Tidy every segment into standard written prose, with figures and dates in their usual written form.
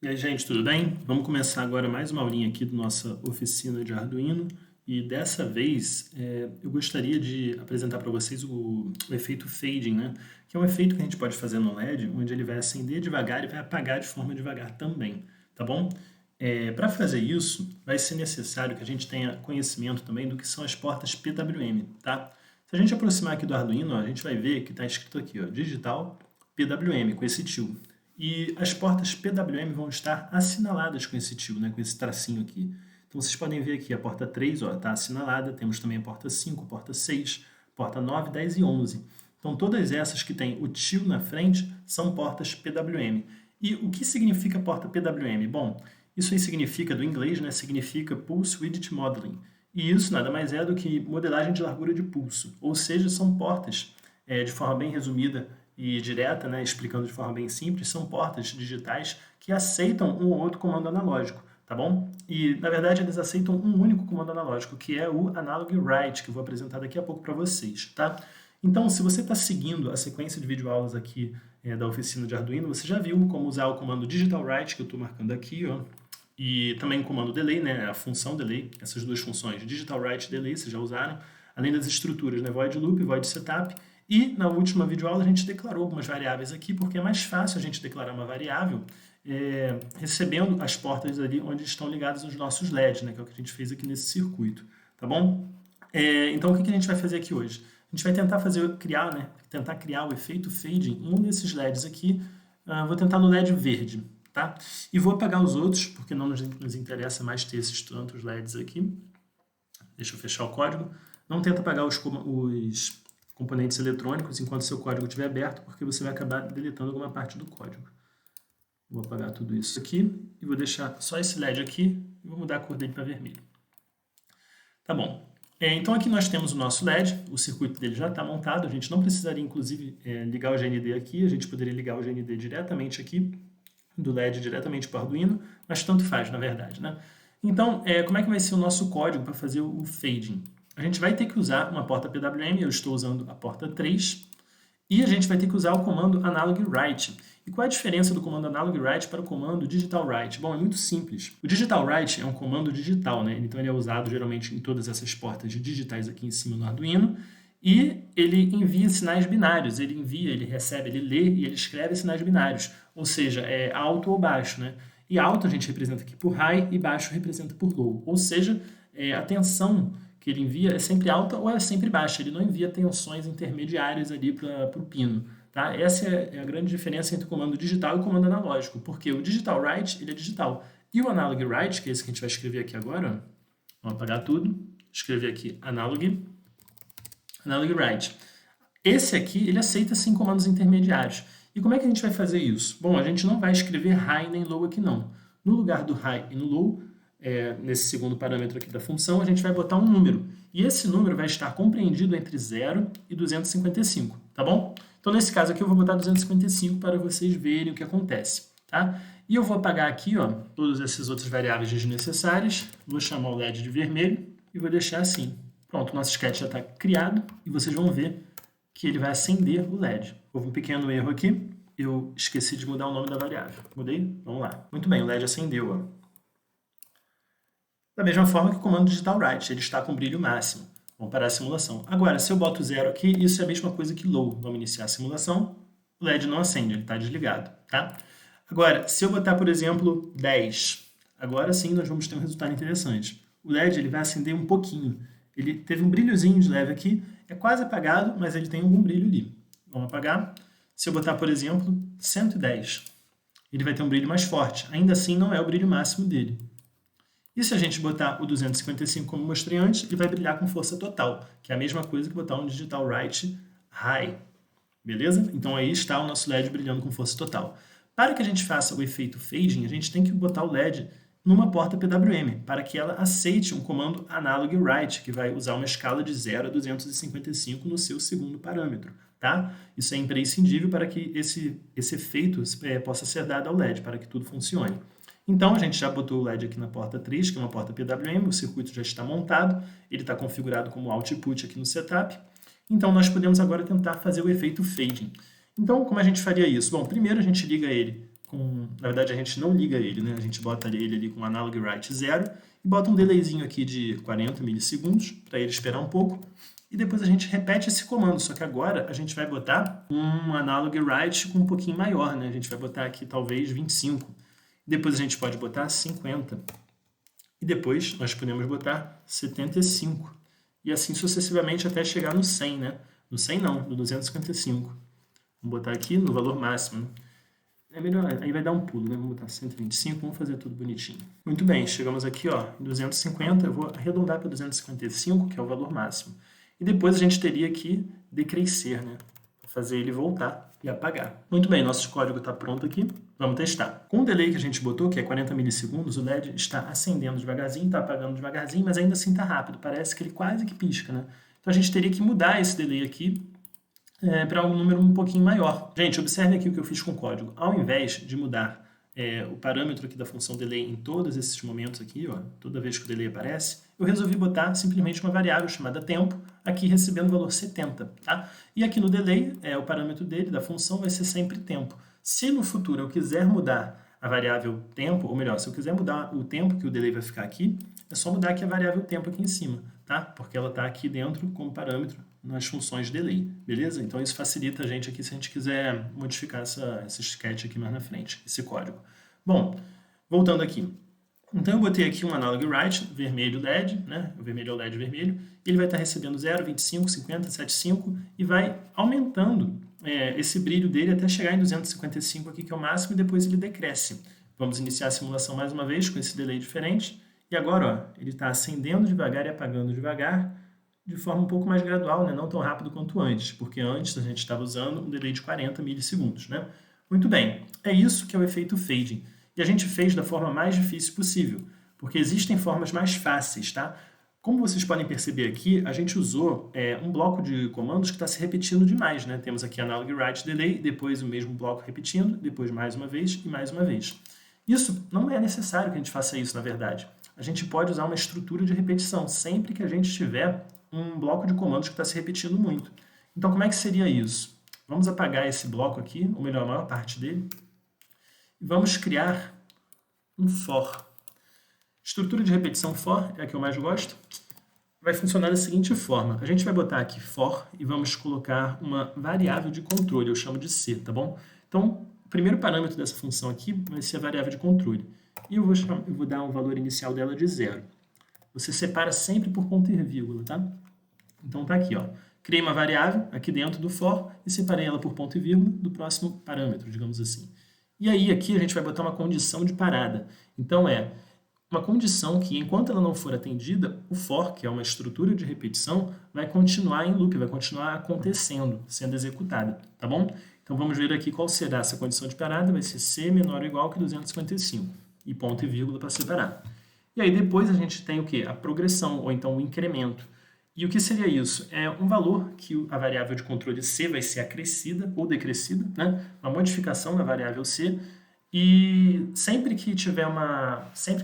E aí, gente, tudo bem? Vamos começar agora mais uma aulinha aqui da nossa oficina de Arduino. E dessa vez eu gostaria de apresentar para vocês o efeito fading, né? Que é um efeito que a gente pode fazer no LED, onde ele vai acender devagar e vai apagar de forma devagar também, tá bom? Para fazer isso, vai ser necessário que a gente tenha conhecimento também do que são as portas PWM, tá? Se a gente aproximar aqui do Arduino, ó, a gente vai ver que está escrito aqui, ó, digital PWM, com esse tio. E as portas PWM vão estar assinaladas com esse tio, né, com esse tracinho aqui. Então vocês podem ver aqui a porta 3 está assinalada, temos também a porta 5, porta 6, porta 9, 10 e 11. Então todas essas que têm o tio na frente são portas PWM. E o que significa porta PWM? Bom, isso aí significa, do inglês, né, significa Pulse Width Modeling. E isso nada mais é do que modelagem de largura de pulso, ou seja, são portas, de forma bem resumida e direta, né, explicando de forma bem simples, são portas digitais que aceitam um ou outro comando analógico, tá bom? E, na verdade, eles aceitam um único comando analógico, que é o Analog Write, que eu vou apresentar daqui a pouco para vocês, tá? Então, se você está seguindo a sequência de videoaulas aqui da oficina de Arduino, você já viu como usar o comando Digital Write, que eu estou marcando aqui, ó, e também o comando Delay, né, a função Delay, essas duas funções, Digital Write e Delay, vocês já usaram, além das estruturas, né, Void Loop, Void Setup. E na última videoaula a gente declarou algumas variáveis aqui, porque é mais fácil a gente declarar uma variável recebendo as portas ali onde estão ligados os nossos LEDs, né, que é o que a gente fez aqui nesse circuito, tá bom? Então o que a gente vai fazer aqui hoje? A gente vai tentar criar o efeito fading em um desses LEDs aqui. Vou tentar no LED verde, tá? E vou apagar os outros, porque não nos interessa mais ter esses tantos LEDs aqui. Deixa eu fechar o código. Não tenta apagar os componentes eletrônicos enquanto seu código estiver aberto, porque você vai acabar deletando alguma parte do código. Vou apagar tudo isso aqui e vou deixar só esse LED aqui e vou mudar a cor dele para vermelho. Tá bom. Então aqui nós temos o nosso LED, o circuito dele já está montado, a gente não precisaria inclusive ligar o GND aqui, a gente poderia ligar o GND diretamente aqui, do LED diretamente para o Arduino, mas tanto faz na verdade, né? Então, como é que vai ser o nosso código para fazer o fading? A gente vai ter que usar uma porta PWM, eu estou usando a porta 3, e a gente vai ter que usar o comando Analog Write. E qual é a diferença do comando Analog Write para o comando Digital Write? Bom, é muito simples. O Digital Write é um comando digital, né? Então ele é usado geralmente em todas essas portas digitais aqui em cima no Arduino, e ele envia sinais binários, ele recebe, ele lê e ele escreve sinais binários, ou seja, é alto ou baixo, né? E alto a gente representa aqui por high e baixo representa por low, ou seja, a tensão que ele envia é sempre alta ou é sempre baixa, ele não envia tensões intermediárias ali para o pino. Tá? Essa é a grande diferença entre o comando digital e o comando analógico, porque o Digital Write ele é digital, e o Analog Write, que é esse que a gente vai escrever aqui agora, vamos apagar tudo, escrever aqui Analog Write. Esse aqui, ele aceita sim comandos intermediários. E como é que a gente vai fazer isso? Bom, a gente não vai escrever high nem low aqui não. No lugar do high e no low, nesse segundo parâmetro aqui da função, a gente vai botar um número. E esse número vai estar compreendido entre 0 e 255, tá bom? Então, nesse caso aqui, eu vou botar 255 para vocês verem o que acontece, tá? E eu vou apagar aqui, ó, todas essas outras variáveis desnecessárias, vou chamar o LED de vermelho e vou deixar assim. Pronto, o nosso sketch já está criado e vocês vão ver que ele vai acender o LED. Houve um pequeno erro aqui, eu esqueci de mudar o nome da variável. Mudei? Vamos lá. Muito bem, o LED acendeu, ó. Da mesma forma que o comando Digital Write, ele está com brilho máximo. Vamos parar a simulação. Agora, se eu boto 0 aqui, isso é a mesma coisa que low. Vamos iniciar a simulação, o LED não acende, ele está desligado, tá? Agora, se eu botar, por exemplo, 10, agora sim nós vamos ter um resultado interessante. O LED ele vai acender um pouquinho. Ele teve um brilhozinho de leve aqui, é quase apagado, mas ele tem algum brilho ali. Vamos apagar. Se eu botar, por exemplo, 110, ele vai ter um brilho mais forte. Ainda assim, não é o brilho máximo dele. E se a gente botar o 255 como mostrei antes, ele vai brilhar com força total, que é a mesma coisa que botar um Digital Write High. Beleza? Então aí está o nosso LED brilhando com força total. Para que a gente faça o efeito fading, a gente tem que botar o LED numa porta PWM, para que ela aceite um comando Analog Write, que vai usar uma escala de 0 a 255 no seu segundo parâmetro. Tá? Isso é imprescindível para que esse efeito possa ser dado ao LED, para que tudo funcione. Então, a gente já botou o LED aqui na porta 3, que é uma porta PWM, o circuito já está montado, ele está configurado como output aqui no setup. Então, nós podemos agora tentar fazer o efeito fading. Então, como a gente faria isso? Bom, primeiro a gente liga ele Na verdade, a gente não liga ele, né? A gente bota ele ali com analog write 0 e bota um delayzinho aqui de 40 milissegundos para ele esperar um pouco. E depois a gente repete esse comando, só que agora a gente vai botar um analog write com um pouquinho maior, né? A gente vai botar aqui talvez 25. Depois a gente pode botar 50. E depois nós podemos botar 75. E assim sucessivamente até chegar no 100, né? No 100 não, no 255. Vamos botar aqui no valor máximo, né? É melhor, aí vai dar um pulo, né? Vamos botar 125, vamos fazer tudo bonitinho. Muito bem, chegamos aqui, ó, em 250, eu vou arredondar para 255, que é o valor máximo. E depois a gente teria que decrescer, né? Fazer ele voltar e apagar. Muito bem, nosso código está pronto aqui. Vamos testar. Com o delay que a gente botou, que é 40 milissegundos, o LED está acendendo devagarzinho, está apagando devagarzinho, mas ainda assim está rápido. Parece que ele quase que pisca, né? Então a gente teria que mudar esse delay aqui para um número um pouquinho maior. Gente, observe aqui o que eu fiz com o código. Ao invés de mudar o parâmetro aqui da função delay em todos esses momentos aqui, ó, toda vez que o delay aparece, eu resolvi botar simplesmente uma variável chamada tempo, aqui recebendo o valor 70. Tá? E aqui no delay, o parâmetro dele, da função, vai ser sempre tempo. Se no futuro eu quiser mudar a variável tempo, ou melhor, se eu quiser mudar o tempo que o delay vai ficar aqui, é só mudar aqui a variável tempo aqui em cima, tá? Porque ela está aqui dentro como parâmetro nas funções delay, beleza? Então isso facilita a gente aqui se a gente quiser modificar esse sketch aqui mais na frente, esse código. Bom, voltando aqui. Então eu botei aqui um analog write, vermelho LED, né? O vermelho é o LED vermelho, e ele vai estar recebendo 0, 25, 50, 75 e vai aumentando esse brilho dele até chegar em 255 aqui, que é o máximo, e depois ele decresce. Vamos iniciar a simulação mais uma vez com esse delay diferente. E agora, ó, ele está acendendo devagar e apagando devagar, de forma um pouco mais gradual, né? Não tão rápido quanto antes, porque antes a gente estava usando um delay de 40 milissegundos. Né? Muito bem, é isso que é o efeito fading. E a gente fez da forma mais difícil possível, porque existem formas mais fáceis, tá? Como vocês podem perceber aqui, a gente usou um bloco de comandos que está se repetindo demais, né? Temos aqui analog write delay, depois o mesmo bloco repetindo, depois mais uma vez e mais uma vez. Isso não é necessário que a gente faça isso, na verdade. A gente pode usar uma estrutura de repetição sempre que a gente tiver um bloco de comandos que está se repetindo muito. Então, como é que seria isso? Vamos apagar esse bloco aqui, ou melhor, a maior parte dele, e vamos criar um for. Estrutura de repetição for é a que eu mais gosto. Vai funcionar da seguinte forma. A gente vai botar aqui for e vamos colocar uma variável de controle, eu chamo de C, tá bom? Então, o primeiro parâmetro dessa função aqui vai ser a variável de controle. E eu vou dar um valor inicial dela de 0. Você separa sempre por ponto e vírgula, tá? Então tá aqui, ó. Criei uma variável aqui dentro do for e separei ela por ponto e vírgula do próximo parâmetro, digamos assim. E aí aqui a gente vai botar uma condição de parada. Então uma condição que, enquanto ela não for atendida, o for, que é uma estrutura de repetição, vai continuar em loop, vai continuar acontecendo, sendo executada, tá bom? Então vamos ver aqui qual será essa condição de parada, vai ser C menor ou igual que 255, e ponto e vírgula para separar. E aí depois a gente tem o quê? A progressão, ou então o incremento. E o que seria isso? É um valor que a variável de controle C vai ser acrescida ou decrescida, né? Uma modificação da variável C, e sempre que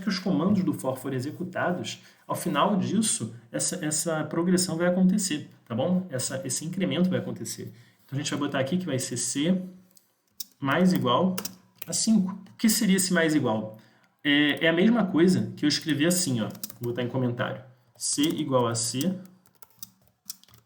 os comandos do for forem executados, ao final disso, essa progressão vai acontecer, tá bom? Esse incremento vai acontecer. Então a gente vai botar aqui que vai ser C mais igual a 5. O que seria esse mais igual? É a mesma coisa que eu escrevi assim, ó. Vou botar em comentário. C igual a C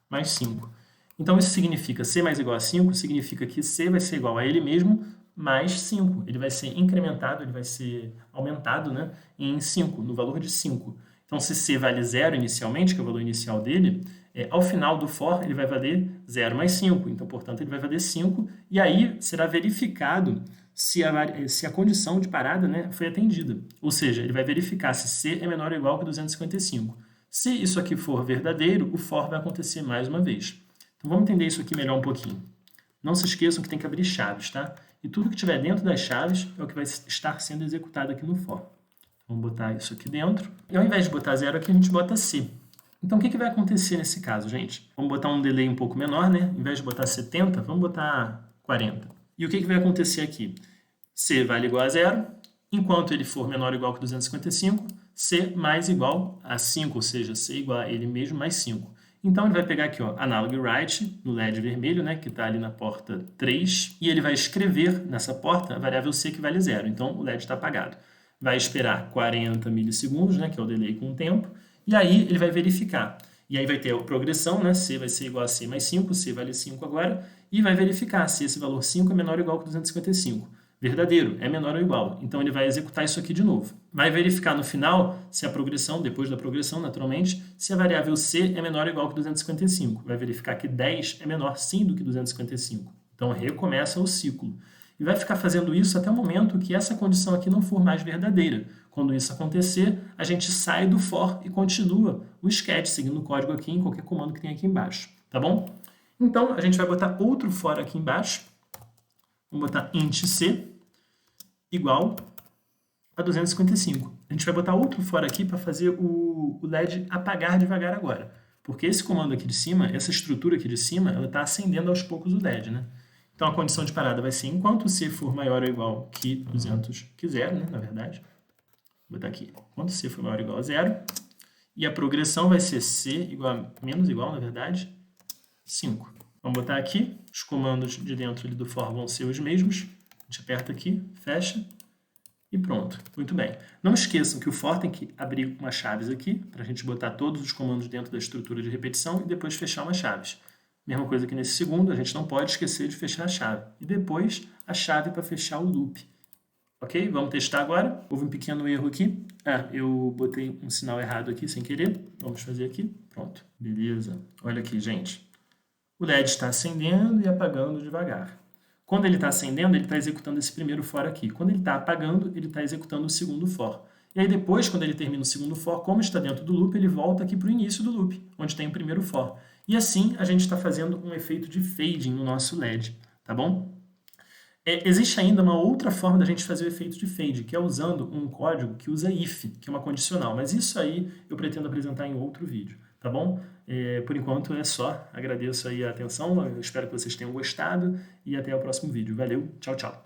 mais 5. Então isso significa C mais igual a 5, significa que C vai ser igual a ele mesmo mais 5. Ele vai ser incrementado, ele vai ser aumentado, né, em 5, no valor de 5. Então se C vale 0 inicialmente, que é o valor inicial dele, ao final do for ele vai valer 0 mais 5. Então, portanto, ele vai valer 5 e aí será verificado se a condição de parada, né, foi atendida. Ou seja, ele vai verificar se C é menor ou igual que 255. Se isso aqui for verdadeiro, o for vai acontecer mais uma vez. Então vamos entender isso aqui melhor um pouquinho. Não se esqueçam que tem que abrir chaves, tá? E tudo que estiver dentro das chaves é o que vai estar sendo executado aqui no for. Vamos botar isso aqui dentro. E ao invés de botar 0 aqui, a gente bota C. Então o que vai acontecer nesse caso, gente? Vamos botar um delay um pouco menor, né? Ao invés de botar 70, vamos botar 40. E o que vai acontecer aqui? C vale igual a 0. Enquanto ele for menor ou igual que 255, C mais igual a 5, ou seja, C igual a ele mesmo mais 5. Então ele vai pegar aqui, ó, analog write, no LED vermelho, né, que está ali na porta 3, e ele vai escrever nessa porta a variável C que vale 0. Então o LED está apagado. Vai esperar 40 milissegundos, né, que é o delay com o tempo, e aí ele vai verificar. E aí vai ter a progressão, né, C vai ser igual a C mais 5, C vale 5 agora, e vai verificar se esse valor 5 é menor ou igual que 255. Verdadeiro, é menor ou igual. Então ele vai executar isso aqui de novo. Vai verificar no final se a progressão, depois da progressão, naturalmente, se a variável C é menor ou igual que 255. Vai verificar que 10 é menor sim do que 255. Então recomeça o ciclo. E vai ficar fazendo isso até o momento que essa condição aqui não for mais verdadeira. Quando isso acontecer, a gente sai do for e continua o sketch, seguindo o código aqui em qualquer comando que tem aqui embaixo. Tá bom? Então, a gente vai botar outro for aqui embaixo. Vamos botar int c igual a 255. A gente vai botar outro for aqui para fazer o LED apagar devagar agora. Porque esse comando aqui de cima, essa estrutura aqui de cima, ela está acendendo aos poucos o LED, né? Então a condição de parada vai ser enquanto C for maior ou igual que 200, que 0, né, na verdade. Vou botar aqui, enquanto C for maior ou igual a 0. E a progressão vai ser C igual a menos igual, na verdade, 5. Vamos botar aqui, os comandos de dentro do for vão ser os mesmos. A gente aperta aqui, fecha e pronto. Muito bem. Não esqueçam que o for tem que abrir umas chaves aqui, para a gente botar todos os comandos dentro da estrutura de repetição e depois fechar umas chaves. Mesma coisa que nesse segundo, a gente não pode esquecer de fechar a chave. E depois a chave para fechar o loop. Ok? Vamos testar agora. Houve um pequeno erro aqui. Eu botei um sinal errado aqui sem querer. Vamos fazer aqui. Pronto. Beleza. Olha aqui, gente. O LED está acendendo e apagando devagar. Quando ele está acendendo, ele está executando esse primeiro for aqui. Quando ele está apagando, ele está executando o segundo for. E aí depois, quando ele termina o segundo for, como está dentro do loop, ele volta aqui para o início do loop, onde tem o primeiro for. E assim a gente está fazendo um efeito de fading no nosso LED, tá bom? Existe ainda uma outra forma da gente fazer o efeito de fade, que é usando um código que usa if, que é uma condicional. Mas isso aí eu pretendo apresentar em outro vídeo, tá bom? Por enquanto é só. Agradeço aí a atenção, eu espero que vocês tenham gostado e até o próximo vídeo. Valeu, tchau, tchau!